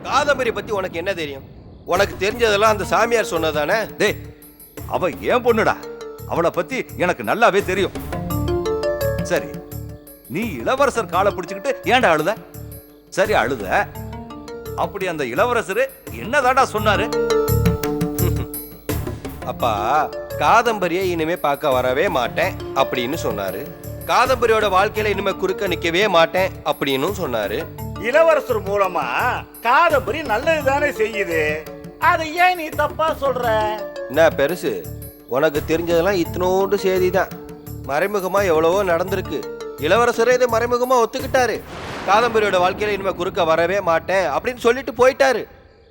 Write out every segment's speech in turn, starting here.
காதம்பரி பத்தி உனக்கு என்ன தெரியும்? உனக்கு தெரிஞ்சதெல்லாம் அந்த சாமியார் சொன்னதானே? டேய், அவ ஏன் பொண்ணுடா, அவளை பத்தி எனக்கு நல்லாவே தெரியும். சரி, நீ இளவரசர் காலை பிடிச்சுக்கிட்டு ஏன்டா அழுத? சரி அழுத, அப்படி அந்த இளவரசர் என்னதாடா சொன்னாரு? அப்பா, காதம்பரியை இனிமே பார்க்க வரவே மாட்டேன் அப்படின்னு சொன்னாரு. காதம்பரியோட வாழ்க்கையில இனிமே குறுக்க நிக்கவே மாட்டேன் அப்படின்னு சொன்னாரு. இளவரசர் மூலமா காதம்பரி நல்லதுதானே செய்யுது, அதை ஏன் நீ தப்பா சொல்ற? என்ன பெருசு, உனக்கு தெரிஞ்சதெல்லாம் இத்தனோண்டு செய்தி தான். மறைமுகமா எவ்வளவோ நடந்திருக்கு. இளவரசரே இதை மறைமுகமா ஒத்துக்கிட்டாரு. காதம்பரியோட வாழ்க்கையில இனிமே குறுக்க வரவே மாட்டேன் அப்படின்னு சொல்லிட்டு போயிட்டாரு.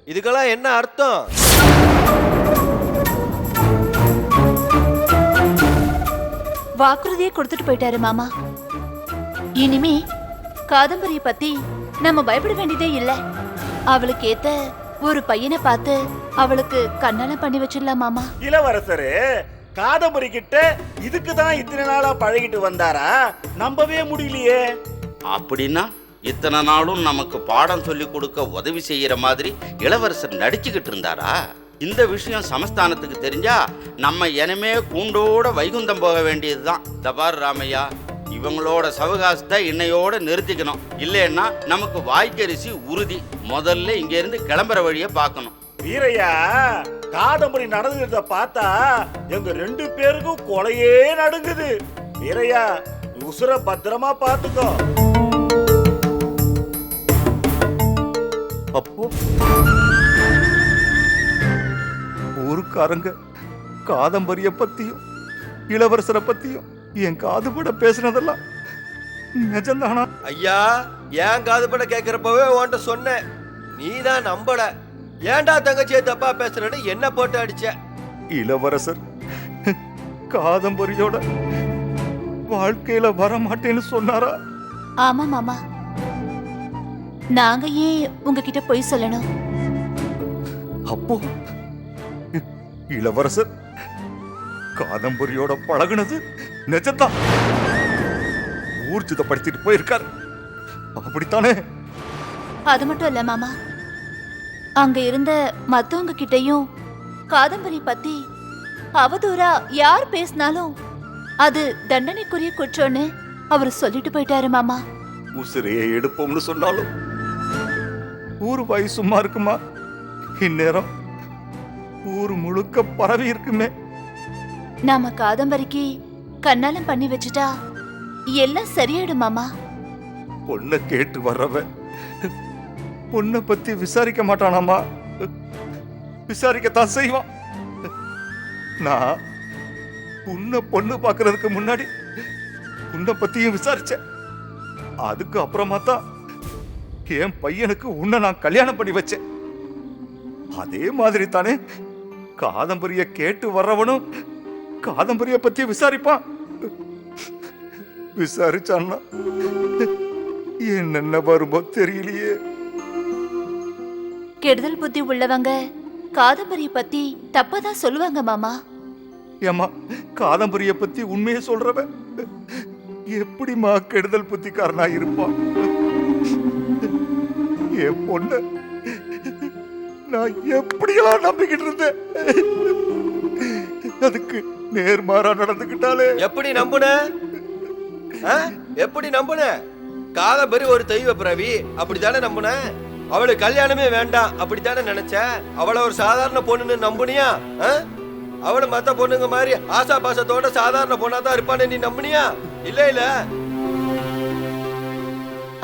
இதுக்கெல்லாம் என்ன அர்த்தம்? வாக்குறுதியை கொடுத்துட்டு போயிட்டாரு மாமா. இனிமே காதம்பரிய பத்தி நம்ம பயப்பட வேண்டியதே இல்ல. அவளுக்கு ஏத்த ஒரு பையனை பார்த்து அவளுக்கு கண்ணாலம் பண்ணி வச்சிடலாம் மாமா. இளவரசரு காதம்பரி கிட்ட இதுக்குதான் இத்தனை நாளா பழகிட்டு வந்தாரா? நம்பவே முடியலையே. அப்படின்னா இத்தனை நாளும் நமக்கு பாடம் சொல்லி கொடுக்க உதவி செய்யற மாதிரி இளவரசர் நடிச்சுக்கிட்டு இருந்தாரா? இந்த விஷயம் சமஸ்தானத்துக்கு தெரிஞ்சா நம்ம இனிமே கூண்டோட வைகுந்தம் போக வேண்டியதுதான். தபார் ராமையா, இவங்களோட சவகாசத்தை இன்னையோட நிறுத்திக்கணும். இல்லைன்னா நமக்கு வாய்க்கரிசி உறுதி. முதல்ல இங்க இருந்து கிளம்புற வழியை பார்க்கணும். வீரையா, காதம்பரி நடந்துகிறத பார்த்தா எங்க 2 பேருக்கும் கொலையே நடுங்குது. வீரையா, உசுர பத்திரமா பார்த்துக்கோ. அப்போ ஊருக்காரங்க காதம்பரிய பத்தியும் இளவரசரை பத்தியும் என் காதுபட பேசுனதெல்லாம் நிஜம்தானா? ஐயா, ஏன் காதுபட கேட்கிறப்பவே உன்கிட்ட சொன்னேன், நீ தான் நம்பல. ஏன்டா தங்கச்சியை தப்பா பேசுறேன்னு என்ன போட்டு அடிச்ச. இளவரசர் காதம்பரியோட வாழ்க்கையில வரமாட்டேன்னு சொன்னாரா? ஆமா மாமா, நாங்க ஏன் உங்ககிட்ட போய் சொல்லணும்? அப்போ இளவரசர் காதம்பரியோட பழகுனது நிஜம்தான். ஊர்ஜிதப்படுத்திட்டு போயிருக்கார், அப்படித்தானே? அது மட்டும் இல்ல மாமா, அங்க இருந்த மத்தவங்க கிட்டயும் காதம்பரி பத்தி அவதூறா யார் பேசினாலும் அது தண்டனைக்குரிய குற்றம்னு அவர் சொல்லிட்டு போயிட்டாரு மாமா. உசிரையே எடுப்போம்னு சொன்னாலும் ஊர் வாய் சும்மா இருக்குமா? இந்நேரம் ஊர் முழுக்க பரவி இருக்குமே. நாம காதம்பரிக்கு கண்ணாலம் பண்ணி வச்சுட்டா எல்லாம் சரியாயிடும் மாமா. பொண்ணை கேட்டு வர்றவன் பொண்ணை பத்தி விசாரிக்க மாட்டானாமா? விசாரிக்கத்தான் செய்வான். நான் உன்னை பொண்ணு பார்க்கறதுக்கு முன்னாடி உன்னை பத்தியும் விசாரிச்சேன். அதுக்கு அப்புறமா தான் என் பையனுக்கு உன்னை நான் கல்யாணம் பண்ணி வச்சேன். அதே மாதிரி தானே காதம்பரிய கேட்டு வர்றவனும் காதம்பரிய பத்தி விசாரிப்பான். விசாரிச்சான்னா என்னென்ன வருமோ தெரியலையே. கெடுதல் புத்தி உள்ளவங்க காதம்பரிய பத்தி தப்பாதான் சொல்லுவாங்க மாமா. ஏமா, காதம்பரிய பத்தி உண்மையை சொல்றவன் எப்படிமா கெடுதல் புத்திக்காரனா இருப்பான்? என் பொண்ணு நான் எப்படியெல்லாம் நம்பிக்கிட்டு இருந்தேன், அதுக்கு நேர்மாறா நடந்துக்கிட்டாலே. எப்படி நம்புன? எப்படி நம்புன? காதம்பரி ஒரு தெய்வ பிறவி அப்படித்தானே நம்புன? அவளுக்கு கல்யாணமே வேண்டாம் அப்படித்தானே நினைச்ச? அவளை ஒரு சாதாரண பொண்ணுன்னு நம்புனியா? அவளை மத்த பொண்ணுங்க மாதிரி ஆசா பாசத்தோட சாதாரண பொண்ணாதான் இருப்பான்னு நீ நம்புனியா? இல்ல இல்ல,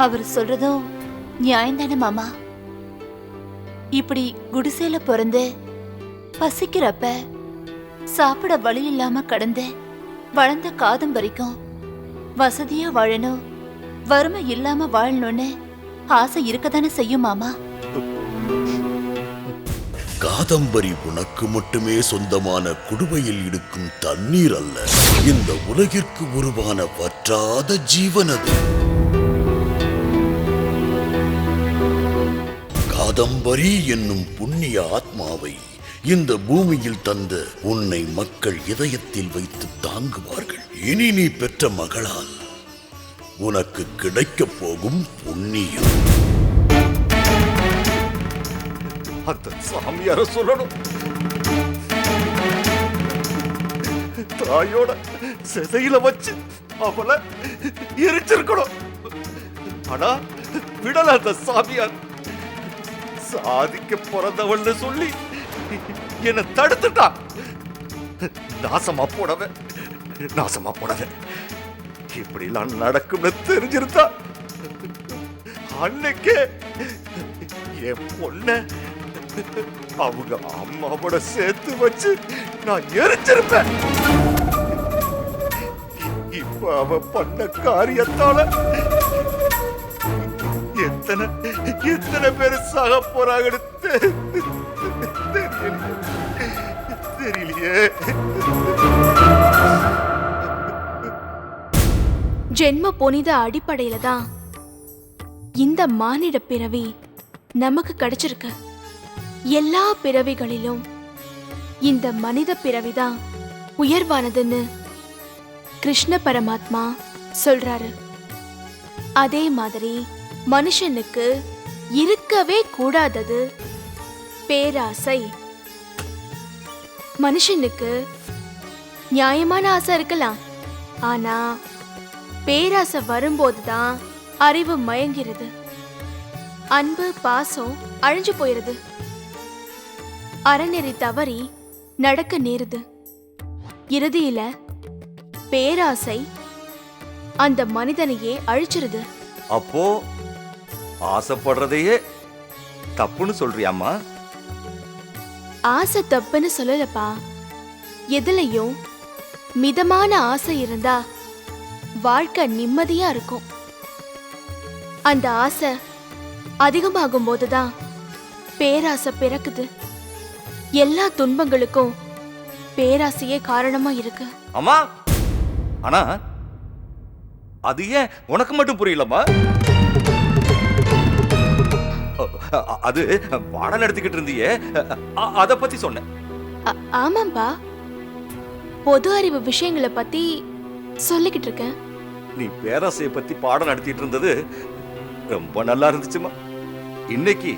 அவர் சொல்றதும் நியாயம் தானே மாமா. இப்படி குடிசையில பிறந்து பசிக்கிறப்ப சாப்பிட வழி இல்லாம கடந்து வளர்ந்த காதம்பரிக்கும் வசதியா வாழணும், வறுமை இல்லாம வாழணும்னு ஆசை இருக்கத்தானே செய்யும் மாமா. காதம்பரி உனக்கு மட்டுமே சொந்தமான குடுவையில் இருக்கும் தண்ணீர் அல்ல, இந்த உலகிற்கு உருவான வற்றாத ஜீவன் அது. காதம்பரி என்னும் புண்ணிய ஆத்மாவை இந்த பூமியில் தந்த உன்னை மக்கள் இதயத்தில் வைத்து தாங்குவார்கள். இனி நீ பெற்ற மகளால் உனக்கு கிடைக்கப் போகும் புண்ணியம். அந்த சாமியார சொல்லணும். தாயோட சிதையில வச்சு அவளை எரிச்சிருக்கணும். ஆனா விடல அந்த சாமியார். சாதிக்க பிறந்தவள்னு சொல்லி என்னை தடுத்துட்டான். நாசமா போனவன், நாசமா போனவன். இப்படி எல்லாம் நடக்கும்னு தெரிஞ்சிருந்தா அன்னைக்கே என் பொண்ண அவங்க அம்மாவோட சேர்த்து வச்சு நான் எரிச்சிருப்பேன். இப்ப அவ பண்ண காரியத்தால எத்தனை எத்தனை பேர் சாக போறாங்கன்னு தெரியலையே. ஜென்ம புனித அடிப்படையில தான் இந்த மானிட பிறவி நமக்கு கிடைச்சிருக்கு. எல்லா பிறவிகளிலும் இந்த மனித பிறவிதான் உயர்வானதுன்னு கிருஷ்ண பரமாத்மா சொல்றாரு. அதே மாதிரி மனுஷனுக்கு இருக்கவே கூடாதது பேராசை. மனுஷனுக்கு நியாயமான ஆசை இருக்கலாம், ஆனா பேராசை வரும்போதுதான் அறிவு மயங்கிறது, அன்பு பாசம் அழிஞ்சு போயிருது, அறநெறி தவறி நடக்க நேருது. இறுதியில பேராசை அந்த மனிதனையே அழிச்சிருது. அப்போ ஆசைப்படுறதையே தப்புன்னு சொல்றியாமா? ஆசை தப்புன்னு சொல்லலப்பா. எதுலயும் மிதமான ஆசை இருந்தா வாழ்க்கை நிம்மதியா இருக்கும். அந்த ஆசை அதிகமாகும் போதுதான் பேராசை பிறக்குது. எல்லா துன்பங்களுக்கும் பேராசையே காரணமா இருக்கு. அம்மா, ஆனா அது ஏன் உனக்கு மட்டும் புரியலம்மா? அது பாடம் நடத்திக்கிட்டு இருந்தியே, அத பத்தி சொன்னேன். ஆமாம்பா, பொது அறிவு விஷயங்களை பத்தி சொல்லிக்கிட்டு இருக்கேன். நீ பேராசையை பத்தி பாடம் நடத்திட்டு இருந்தது ரொம்ப நல்லா இருந்துச்சுமா. இன்னைக்கு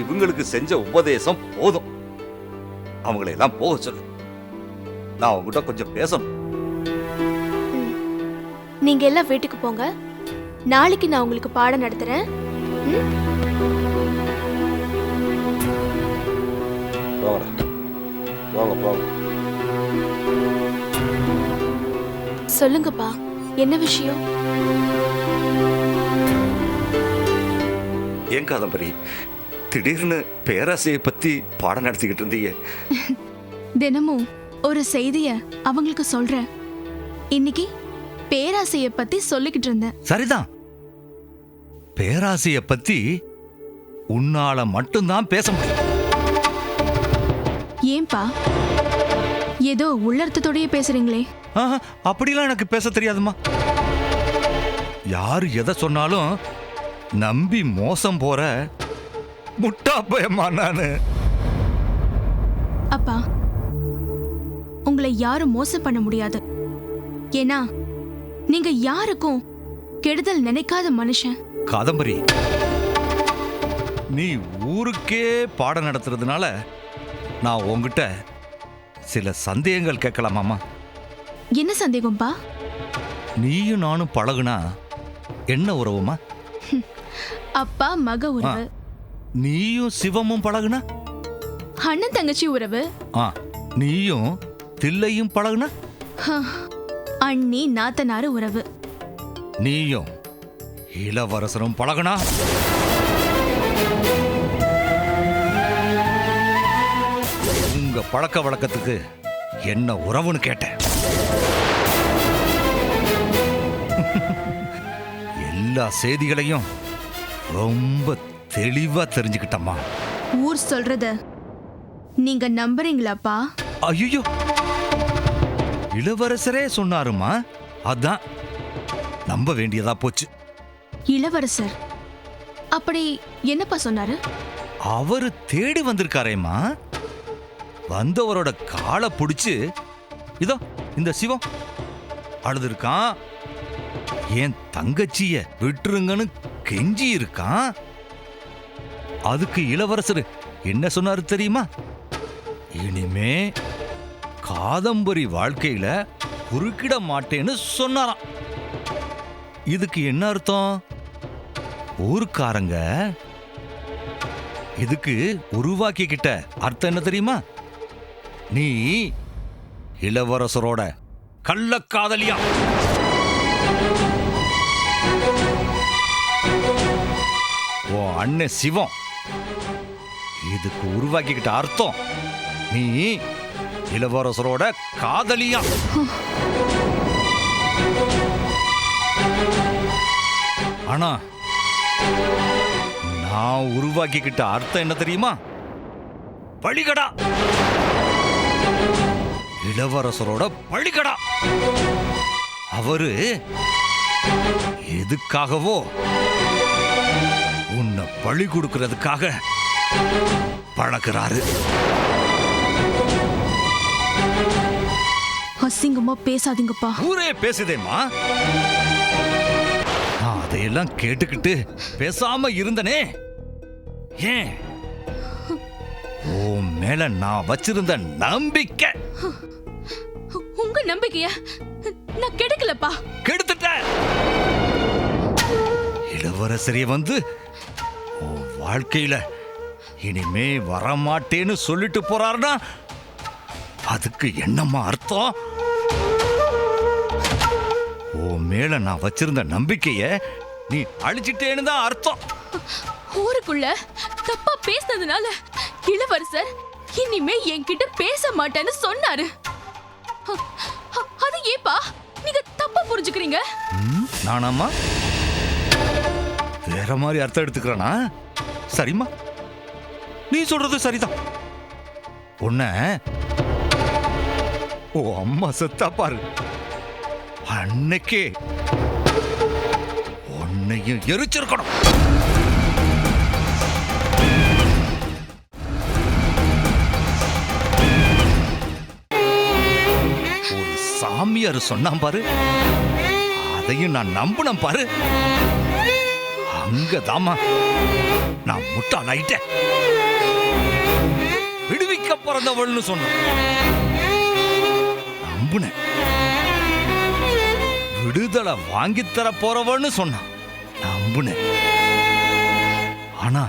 இவங்களுக்கு செஞ்ச உபதேசம் போதும். அவங்களை எல்லாம் போக சொல்லு. நான் அவங்ககிட்ட கொஞ்சம் பேசணும். நீங்க எல்லாம் வீட்டுக்கு போங்க. நாளைக்கு நான் உங்களுக்கு பாடம் நடத்துறேன். சொல்லுங்கப்பா, என்ன விஷயம்? ஏன் காதம்பரி திடீர்னு பேராசையை பத்தி பாடம் நடத்திக்கிட்டு இருந்தீங்க? தினமும் ஒரு செய்திய அவங்களுக்கு சொல்றேன். இன்னைக்கு பேராசைய பத்தி சொல்லிக்கிட்டு இருந்தேன். சரிதான். பேராசைய பத்தி உன்னால மட்டும்தான் பேச முடியும். ஏன்பா ஏதோ உள்ளர்த்தத்தோடயே பேசுறீங்களே? அப்படிலாம் எனக்கு பேச தெரியாதுமா. யாரு எதை சொன்னாலும் நம்பி மோசம் போற முட்டா பயமா நானு. அப்பா, உங்களை யாரும் மோசம் பண்ண முடியாது. ஏன்னா நீங்க யாருக்கும் கெடுதல் நினைக்காத மனுஷன். காதம்பரி, நீ ஊருக்கே பாடம் நடத்துறதுனால நான் உங்ககிட்ட சில சந்தேகங்கள் கேட்கலாமாமா? என்ன சந்தேகம்பா? நீயும் நானும் பழகுனா என்ன உறவுமா? அப்பா மக உறவு. நீயும் சிவமும் பழகுனா? அண்ணன் தங்கச்சி உறவு. நீயும் தில்லையும் பழகுனா? அண்ணி நாத்தனாரு உறவு. நீயும் இளவரசரும் பழகுனா? உங்க பழக்க வழக்கத்துக்கு என்ன உறவுன்னு கேட்டேன். எல்லா செய்திகளையும் ரொம்ப தெளிவா தெரிஞ்சுக்கிட்டம்மா. ஊர் சொல்றத நீங்க நம்புறீங்களாப்பா? ஐயோ, இளவரசரே சொன்னாருமா, அதான் நம்ப வேண்டியதா போச்சு. இளவரசர் அப்படி என்னப்பா சொன்னாரு? அவரு தேடி வந்திருக்காரேம்மா. வந்தவரோட காலை பிடிச்சு இதோ இந்த சிவம் அழுதுருக்கான். என் தங்கச்சிய விட்டுருங்கன்னு கெஞ்சி இருக்கான். அதுக்கு இளவரசர் என்ன சொன்னாரு தெரியுமா? இனிமே காதம்பரி வாழ்க்கையில குறுக்கிட மாட்டேன்னு சொன்னாராம். இதுக்கு என்ன அர்த்தம்? ஊர்க்காரங்க இதுக்கு உருவாக்கிக்கிட்ட அர்த்தம் என்ன தெரியுமா? நீ இளவரசரோட கள்ளக்காதலியா. ஓ அண்ணன் சிவம் இதுக்கு உருவாக்கிக்கிட்ட அர்த்தம் நீ இளவரசரோட காதலியா. ஆனா நான் உருவாக்கிக்கிட்ட அர்த்தம் என்ன தெரியுமா? பழிகடா. இளவரசரோட பழிகடா. அவரு எதுக்காகவோ உன்னை பழி கொடுக்கிறதுக்காக பழக்கிறாரு. அசிங்கமா பேசாதீங்கப்பா. ஊரே பேசுதேம்மா. நான் அதையெல்லாம் கேட்டுக்கிட்டு பேசாம இருந்தனே. ஏன்? உன் மேல நான் வச்சிருந்த நம்பிக்கை. உங்க நம்பிக்கைய நான் கெடுக்கலப்பா. கெடுத்துட்ட. இளவரசரே வந்து உன் வாழ்க்கையில இனிமே வரமாட்டேன்னு சொல்லிட்டு போறாருன்னா அதுக்கு என்னம்மா அர்த்தம்? உன் மேல நான் வச்சிருந்த நம்பிக்கைய நீ அழிச்சிட்டேன்னு தான் அர்த்தம். ஊருக்குள்ள தப்பா பேசினதுனால இளவரசர் இனிமே என்கிட்ட பேச மாட்டேன்னு சொன்னாரு. அது ஏப்பா நீங்க தப்பா புரிஞ்சுக்கிறீங்க? நானாம்மா வேற மாதிரி அர்த்தம் எடுத்துக்கிறேனா? சரிம்மா, நீ சொல்றது சரிதான். உன்னை ஓ அம்மா செத்தா பாரு, அன்னைக்கே உன்னையும் எரிச்சிருக்கணும். ஒரு சாமியார் சொன்னான் பாரு, அதையும் நான் நம்பினேன் பாரு. அங்கதாமா நான் முட்டாளாயிட்டேன். விடுவிக்க பிறந்தவள்னு சொன்ன நம்புனேன். விடுதலை வாங்கித்தர போறவன்னு சொன்னான், நம்புனேன். ஆனா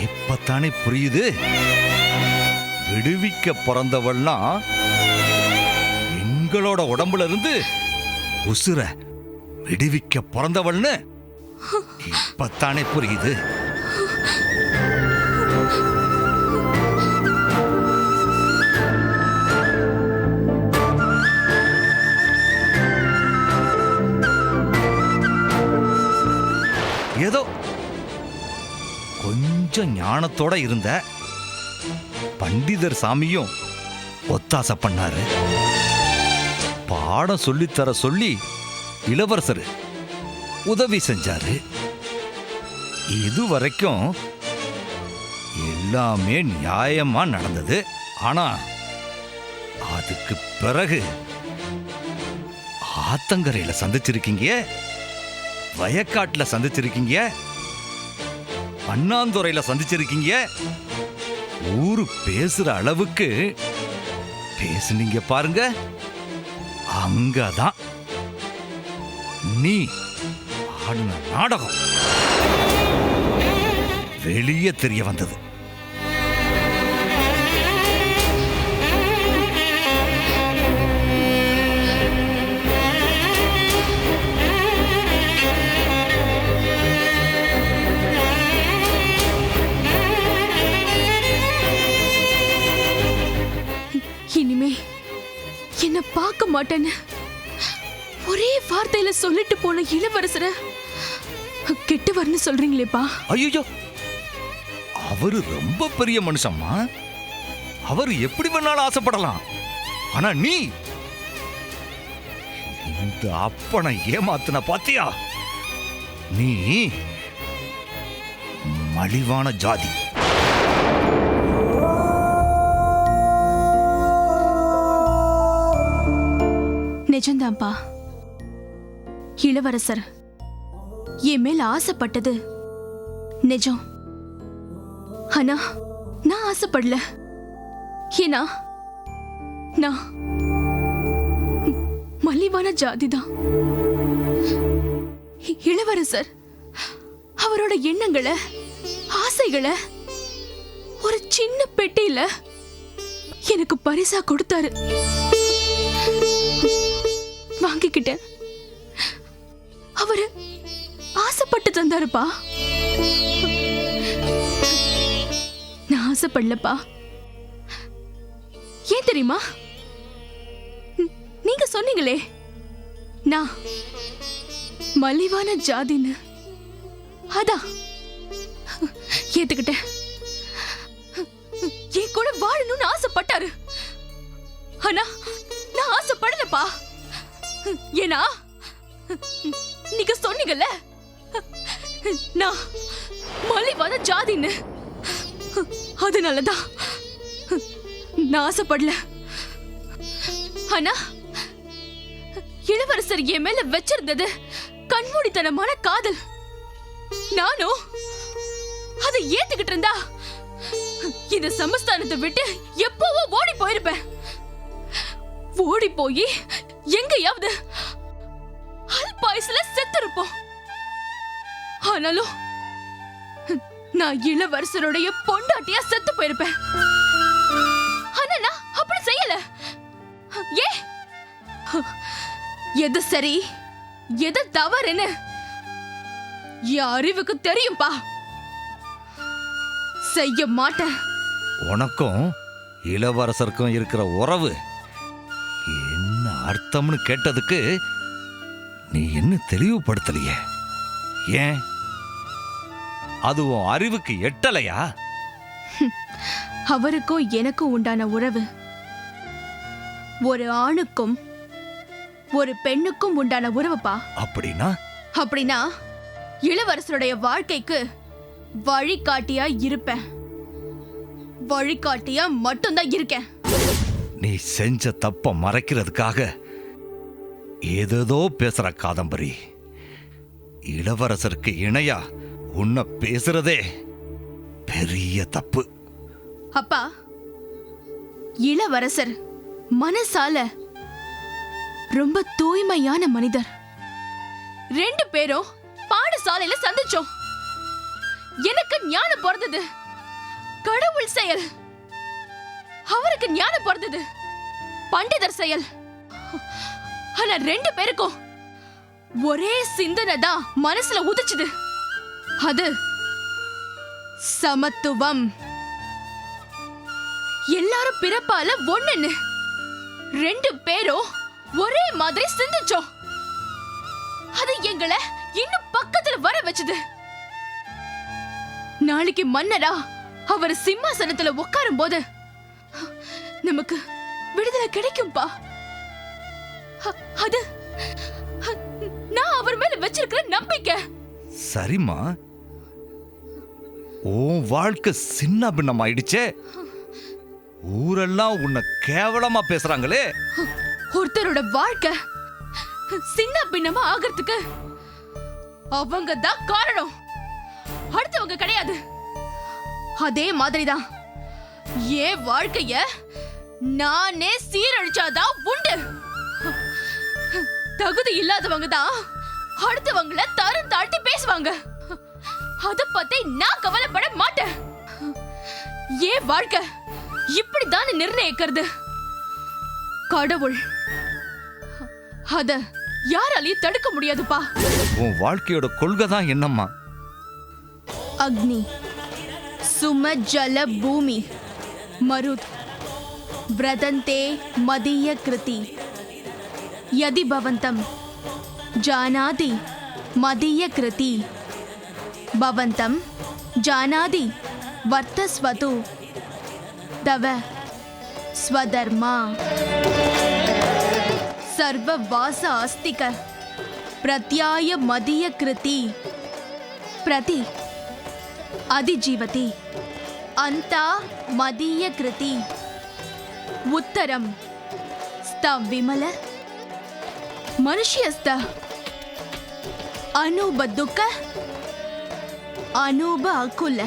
இப்பத்தானே புரியுது, விடுவிக்க பிறந்தவள்னா எங்களோட உடம்புல இருந்து உசுர விடுவிக்க பிறந்தவள்னு இப்பத்தானே புரியுது. ஏதோ கொஞ்சம் ஞானத்தோட இருந்த பண்டிதர் சாமியும் ஒத்தாசை பண்ணாரு. பாடம் சொல்லித்தர சொல்லி இளவரசர் உதவி செஞ்சாரு. இதுவரைக்கும் எல்லாமே நியாயமா நடந்தது. ஆனா அதுக்கு பிறகு ஆத்தங்கரையில சந்திச்சிருக்கீங்க, வயக்காட்டுல சந்திச்சிருக்கீங்க, அண்ணாந்துறையில சந்திச்சிருக்கீங்க. ஊரு பேசுற அளவுக்கு பேசுனீங்க பாருங்க. அங்கதான் நீ ஆடின நாடகம் வெளியே தெரிய வந்தது. இனிமே என்ன பார்க்க மாட்டேன்னு ஒரே வார்த்தையில சொல்லிட்டு போன இளவரசரை கெட்டவர்னு சொல்றீங்களேப்பா? ஐயோ, அவரு ரொம்ப பெரிய மனுஷம்மா. அவர் எப்படி வேணாலும் ஆசைப்படலாம். ஆனா நீ இந்த அப்பனை ஏமாத்தின பாத்தியா? நீ மலிவான ஜாதி. நிஜம்தான்ப்பா. இளவரசர் என் மேல ஆசைப்பட்டது நிஜம். ஆனா நான் ஆசைப்படல. ஏன்னா நான் மலிவான ஜாதிதான். இளவரசர் அவரோட எண்ணங்களை, ஆசைகளை ஒரு சின்ன பெட்டியில எனக்கு பரிசா கொடுத்தாரு. வாங்கிக்கிட்டேன். அவரு ஆசைப்பட்டு தந்தாருப்பா. நான் ஆசைப்படலப்பா. ஏன் தெரியுமா? நீங்க சொன்னீங்களே நான் மலிவான ஜாதின்னு. அதான் ஏத்துக்கிட்டேன். என் கூட வாழணும்னு ஆசைப்பட்டாரு. ஆனா நான் ஆசைப்படலப்பா. ஏன்னா நீங்க சொன்னீங்கல்ல நான் மலிவான ஜாதின்னு. அதனாலதான் நான் ஆசைப்படல. ஆனா இளவரசர் என் மேல வச்சிருந்தது கண்மூடித்தனமான காதல். நானும் அதை ஏத்துக்கிட்டு இருந்தா இந்த சமஸ்தானத்தை விட்டு எப்பவோ ஓடி போயிருப்பேன். ஓடி போய் எங்கயாவது அல்பாயுசுல செத்து இருப்போம். ஆனாலும் நான் இளவரசருடைய பொண்டாட்டியா செத்து போயிருப்பேன். ஆனா நான் அப்படி செய்யல. ஏன்? எது சரி எது தவறுன்னு என் அறிவுக்கு தெரியும்பா. செய்ய மாட்டேன். உனக்கும் இளவரசருக்கும் இருக்கிற உறவு என்ன அர்த்தம்னு கேட்டதுக்கு நீ என்ன தெளிவுபடுத்தலையே? ஏன்? அதுவும் அறிவுக்கு எட்டலையா? அவருக்கும் எனக்கும் உண்டான உறவு ஒரு ஆணுக்கும் ஒரு பெண்ணுக்கும் உண்டான உறவுப்பா. அப்படின்னா இளவரசருடைய வாழ்க்கைக்கு வழிகாட்டியா இருப்பேன். வழிகாட்டியா மட்டும்தான் இருக்கேன். நீ செஞ்ச தப்ப மறைக்கிறதுக்காக ஏதேதோ பேசுற காதம்பரி. இளவரசருக்கு இணையா உன்னை பேசுறதே பெரிய தப்பு. அப்பா, இளவரசர் மனசால ரொம்ப தூய்மையான மனிதர். 2 பேரும் பாடசாலையில சந்திச்சோம். எனக்கு ஞானம் பிறந்தது கடவுள் செயல். அவருக்கு ஞானம் பிறந்தது பண்டிதர் செயல். ஆனா 2 பேருக்கும் ஒரே சிந்தனை தான் மனசுல உதிச்சுது. அது சமத்துவம். எல்லாரும் பிறப்பால ஒண்ணுன்னு 2 பேரும் ஒரே மாதிரி சிந்திச்சோம். அது எங்களை இன்னும் பக்கத்துல வர வச்சது. நாளைக்கு மன்னரா அவர் சிம்மாசனத்துல உட்காரும் போது நமக்கு விடுதலை கிடைக்கும்பா. அது நான் அவர் மேல வச்சிருக்கிற நம்பிக்கை. சரிம்மா, உன் வாழ்க்கை சின்ன பின்னம் ஆயிடுச்சே. ஊரெல்லாம் உன்னை கேவலமா பேசுறாங்களே. ஒருத்தரோட வாழ்க்கை சின்ன பின்னமா ஆகிறதுக்கு அவங்க தான் காரணம், அடுத்தவங்க கிடையாது. அதே மாதிரிதான் என் வாழ்க்கைய நானே சீரழிச்சாதான் உண்டு. தகுதி இல்லாதவங்க தான் அடுத்தவங்கள தரம் தாழ்த்தி பேசுவாங்க. அத பத்தி நான் கவலைப்பட மாட்டேன். என் வாழ்க்கை இப்படிதான் நிர்ணயிக்கிறது கடவுள். அத யாராலையும் தடுக்க முடியாதுப்பா. உன் வாழ்க்கையோட கொள்கை தான் என்னம்மா? அக்னி, சும, ஜல, பூமி, மருத், व्रदन्ते मदीय कृति यदि भवन्तं जानाति मदीय कृति भवन्तं जानाति वर्तस्वतु तव स्वधर्मा सर्ववास आस्तिक प्रत्याय मदीय कृति प्रति अधिजीवति अन्ता मदीय कृति उत्तरम स्त विमल मनुष्यस्त अनूब दुःख अनूब अकुल.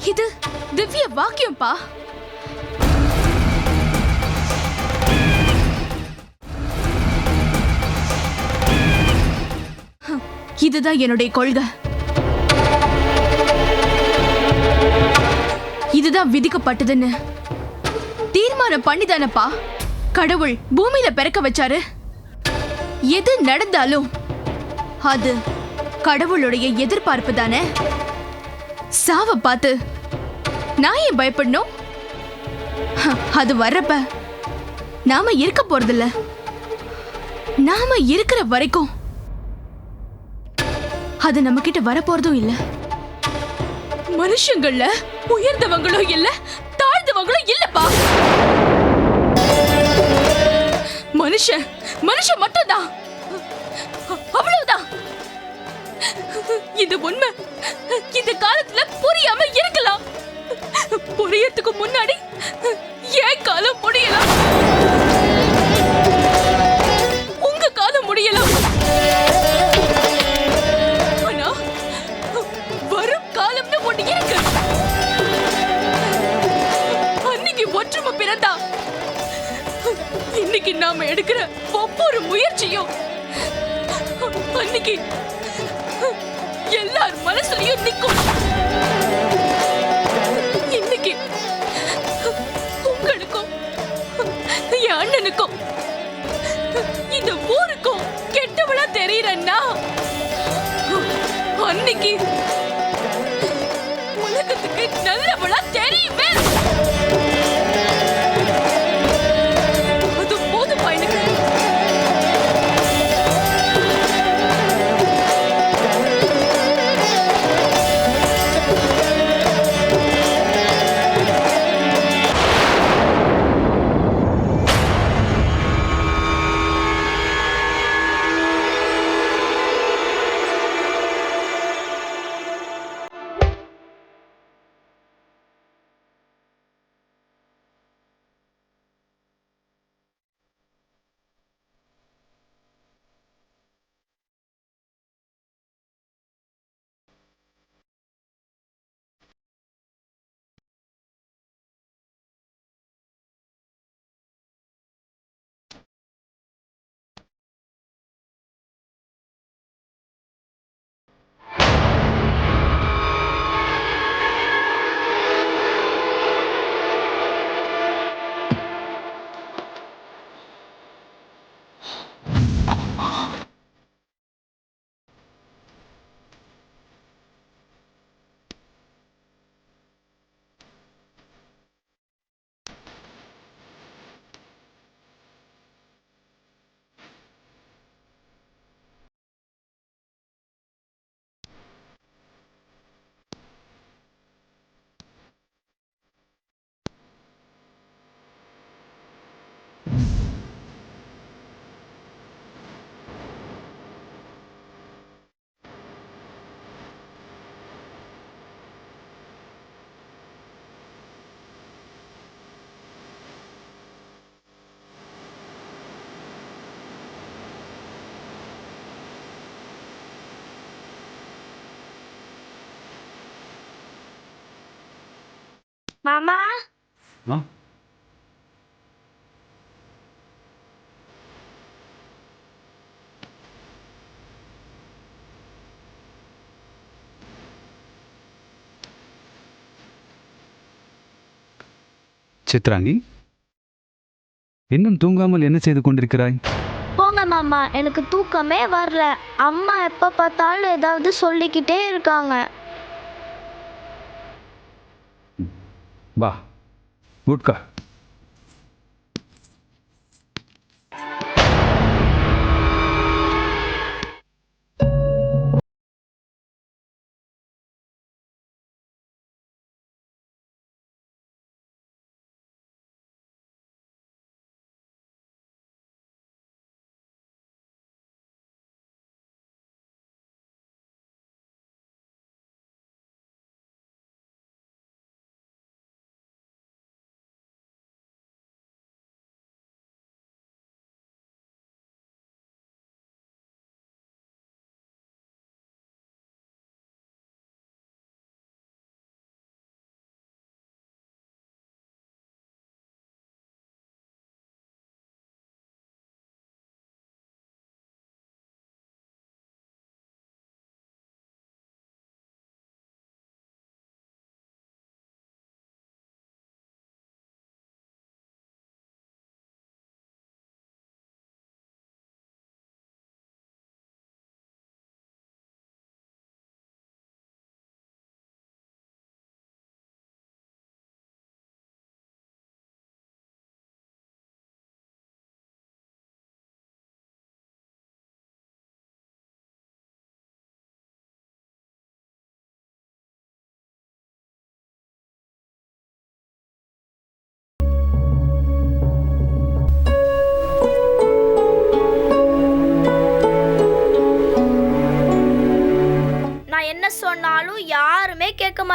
இது திவ்ய வாக்கியம்பா. இதுதான் என்னுடைய கொள்கை. இதுதான் விதிக்கப்பட்டதுன்னு தீர்மானம் பண்ணிதானப்பா கடவுள் பூமியில பிறக்க வச்சாரு. எது நடந்தாலும் அது கடவுளுடைய எதிர்பார்ப்பு தானே. சாவ பார்த்து நான் ஏன் பயப்படணும்? அது வர்றப்ப நாம இருக்க போறதில்ல. நாம இருக்கிற வரைக்கும் அது நம்ம கிட்ட வரப்போறதும் இல்ல. மனுஷங்கள்ல உயர்ந்தவங்களும் இல்ல, தாழ்ந்தவங்களும் இல்லப்பா. மனுஷன் மனுஷன் மட்டும்தான், அவ்வளவுதான். இது உண்மை. இந்த காலத்துல புரியாம இருக்கலாம். புரியறதுக்கு முன்னாடி ஏன் காலம் முடியலாம், உங்க காலம் முடியலாம். ஆனா வரும் காலம்னு ஒண்ணு இருக்கு. அன்னைக்கு ஒற்றுமை பிறந்தா இன்னைக்கு நாம எடுக்கிற ஒவ்வொரு முயற்சியும் அன்னைக்கு எல்லார் மனசுலயும் நிக்கும். இன்னைக்கு உங்களுக்கும் என் அண்ணனுக்கும் இந்த ஊருக்கும் கெட்டவளா தெரியறன்னா அன்னைக்கு உலகத்துக்கு நல்லவளா தெரியுமே. அது போதும் எனக்கு. மாமா சித்ராங்கி, இன்னும் தூங்காமல் என்ன செய்து கொண்டிருக்கிறாய்? போங்க மாமா, எனக்கு தூக்கமே வரல. அம்மா எப்ப பார்த்தாலும் ஏதாவது சொல்லிக்கிட்டே இருக்காங்க. வா, உட்கார்.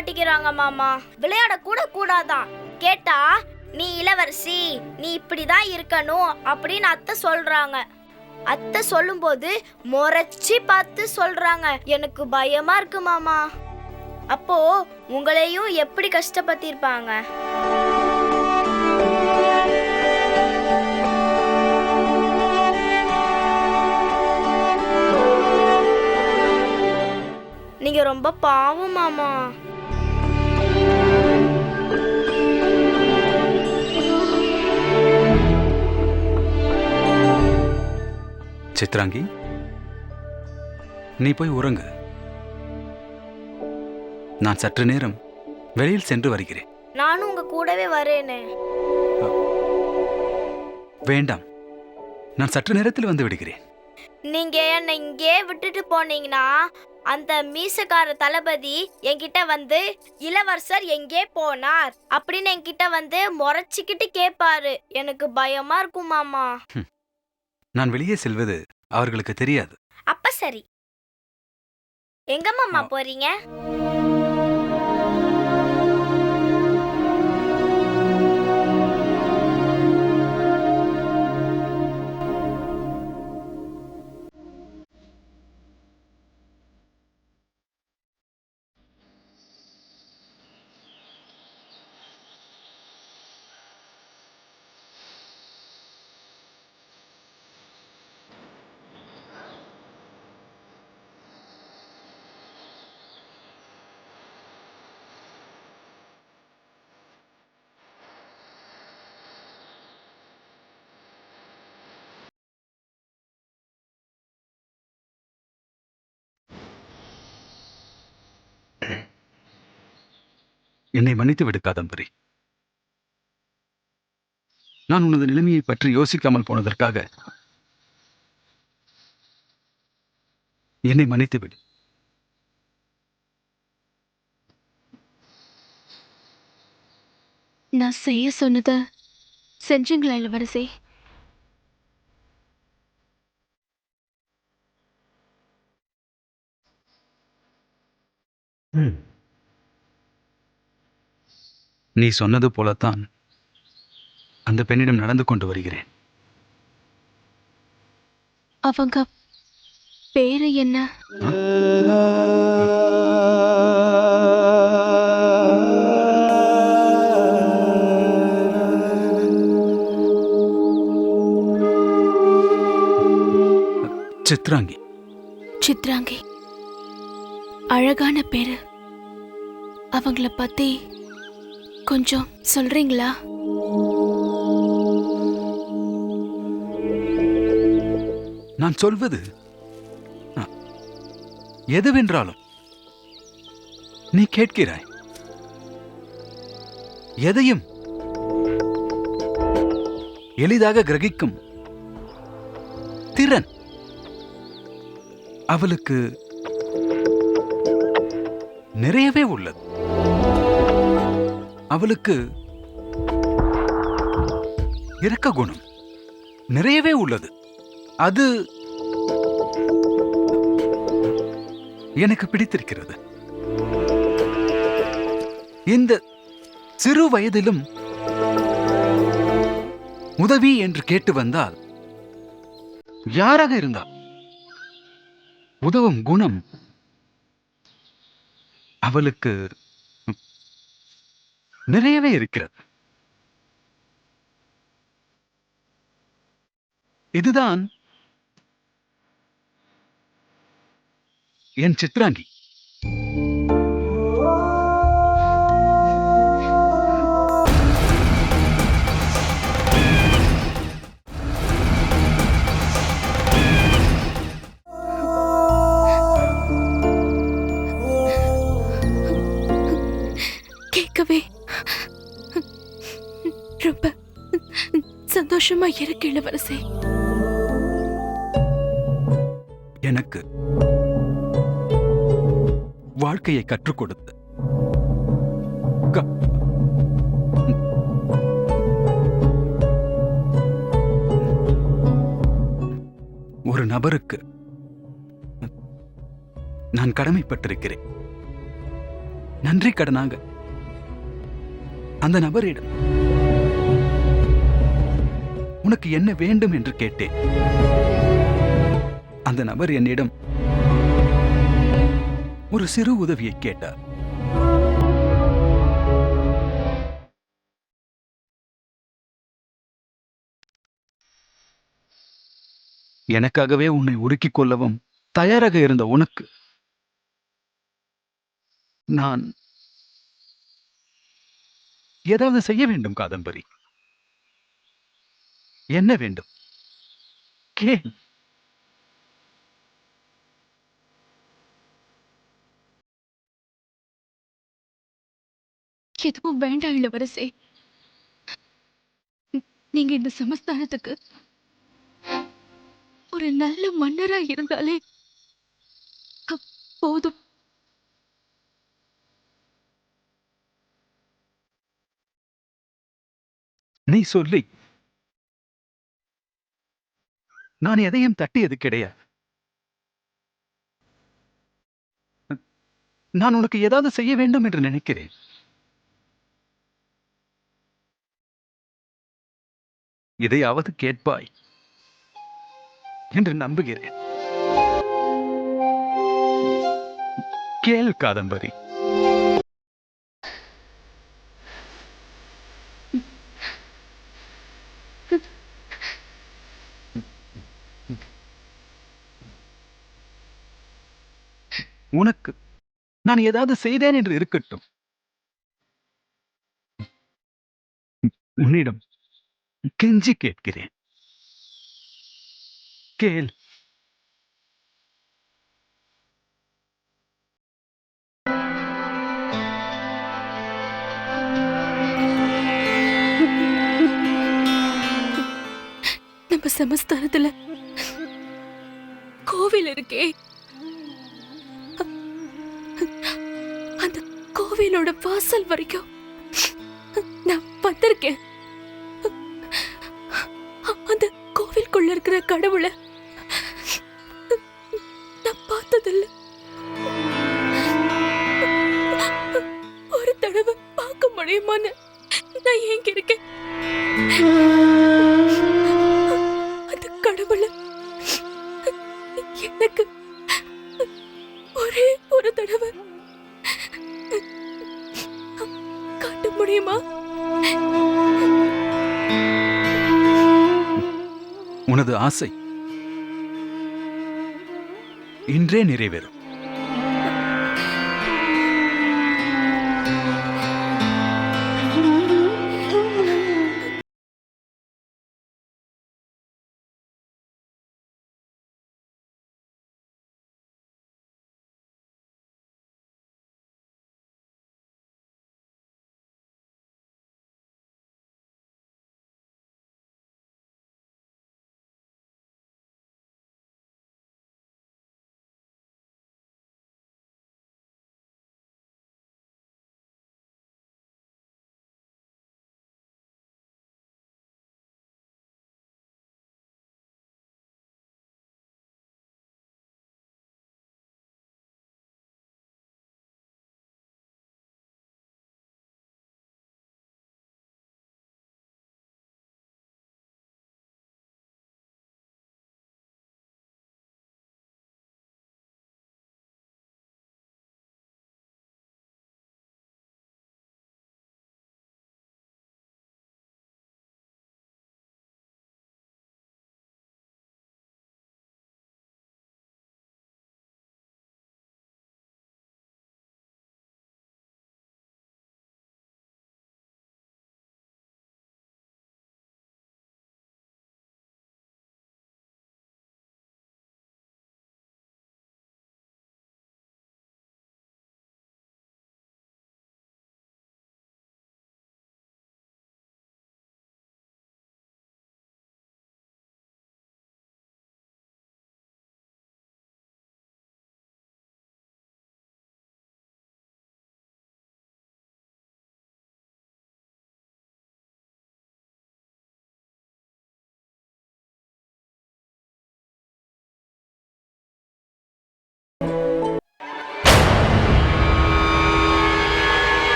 மாட்டிக்கிறாங்க மாமா. விளையாட கூட கூடாதான். கேட்டா நீ இளவரசி, நீ இப்படிதான் இருக்கணும் அப்படின்னு அத்தை சொல்றாங்க. அத்தை சொல்லும்போது முறைச்சி பார்த்து சொல்றாங்க. எனக்கு பயமா இருக்கு மாமா. அப்போ உங்களையும் எப்படி கஷ்டப்படுத்திருப்பாங்க? நீங்க ரொம்ப பாவம் மாமா. சித்ராங்கி, நீ போய் உறங்கு. நான் சற்று நேரம் வெளியில் சென்று வருகிறேன். நானும் உங்க கூடவே வரேனே. வேண்டாம், நான் சற்று நேரத்தில் வந்து விடுகிறேன். நீங்க என்னை இங்கே விட்டுட்டு போனீங்கன்னா அந்த மீசக்கார தளபதி என்கிட்ட வந்து இளவரசர் எங்கே போனார் அப்படின்னு என்கிட்ட வந்து முறைச்சிக்கிட்டு கேட்பாரு. எனக்கு பயமா இருக்கும் மாமா. நான் வெளியே செல்வது அவர்களுக்கு தெரியாது. அப்ப சரி, எங்க மாமா போறீங்க? என்னை மன்னித்து விடு காதம்பரி. நான் உனது நிலைமையை பற்றி யோசிக்காமல் போனதற்காக என்னை மன்னித்து விடு. நான் செய்ய சொன்னதை செஞ்சீங்களா இளவரசி? நீ சொன்னது போலத்தான் அந்த பெண்ணிடம் நடந்து கொண்டு வருகிறேன். அவங்க பேரு என்ன? சித்ராங்கி. சித்ராங்கி, அழகான பேரு. அவங்கள பத்தி கொஞ்சம் சொல்றீங்களா? நான் சொல்வது எதுவென்றாலும் நீ கேட்கிறாய். எதையும் எளிதாக கிரகிக்கும் திறன் அவளுக்கு நிறையவே உள்ளது. அவளுக்கு இரக்க குணம் நிறையவே உள்ளது. அது எனக்கு பிடித்திருக்கிறது. இந்த சிறு வயதிலும் உதவி என்று கேட்டு வந்தால் யாராக இருந்தால் உதவும் குணம் அவளுக்கு நிறையவே இருக்கிறது. இதுதான் என் சித்ராங்கி. கேட்கவே ரொம்ப சந்தோஷமா இருக்கு இளவரசி. எனக்கு வாழ்க்கையை கற்றுக் கொடுத்த ஒரு நபருக்கு நான் கடமைப்பட்டிருக்கிறேன். நன்றி கடனாக அந்த நபரிடம் உனக்கு என்ன வேண்டும் என்று கேட்டேன். அந்த நபர் என்னிடம் ஒரு சிறு உதவியை கேட்டார். எனக்காகவே உன்னை உருக்கிக் கொள்ளவும் தயாராக இருந்த உனக்கு நான் ஏதாவது செய்ய வேண்டும் காதம்பரி. என்ன வேண்டும் கேள். எதுவும் வேண்டாம் இளவரசே. நீங்க இந்த சமஸ்தானத்துக்கு ஒரு நல்ல மன்னரா இருந்தாலே போதும். நீ சொல்லி நான் எதையும் தட்டியது கிடையாது. நான் உனக்கு ஏதாவது செய்ய வேண்டும் என்று நினைக்கிறேன். இதையாவது கேட்பாய் என்று நம்புகிறேன். கேள் காதம்பரி. உனக்கு நான் ஏதாவது செய்தேன் என்று இருக்கட்டும். உன்னிடம் கெஞ்சி கேட்கிறேன். கேள். நம்ம சமஸ்தானத்துல கோவில் இருக்கே, அந்த கோவிலோட வாசல் வரைக்கும் நான் வந்திருக்கேன். அந்த கோவிலுக்குள்ள இருக்கிற கடவுளை நான் பார்த்ததில்லை. ஒரு தடவை பார்க்க முடியுமான்னு நான் ஏங்க இருக்கேன். அந்த கடவுளை எனக்கு ஒரே ஒரு தடவை காட்ட முடியுமா? உனது ஆசை இன்றே நிறைவேறும்.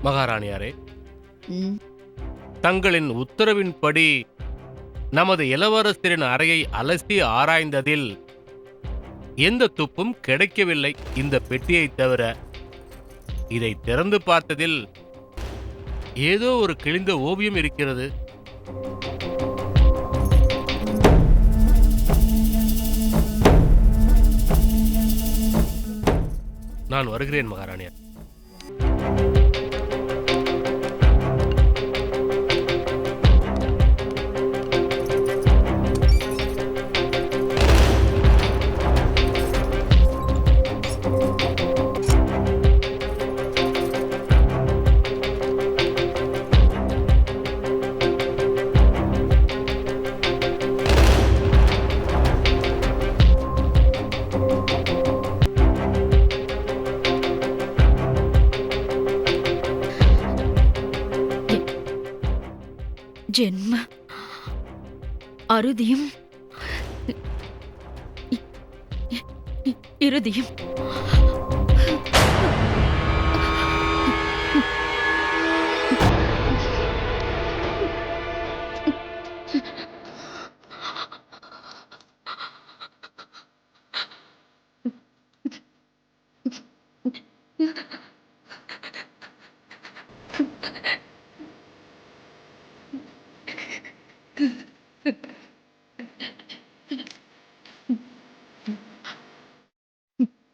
மகாராணியாரே, தங்களின் உத்தரவின்படி நமது இளவரசரின் அறையை அலசி ஆராய்ந்ததில் எந்த துப்பும் கிடைக்கவில்லை, இந்த பெட்டியை தவிர. இதை திறந்து பார்த்ததில் ஏதோ ஒரு கிழிந்த ஓவியம் இருக்கிறது. நான் வருகிறேன் மகாராணியார். ஜென்ம அறுதியும் இறுதியும்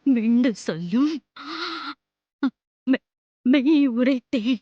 மீண்டு சொல்லும் மெய் உரைத்தேன்.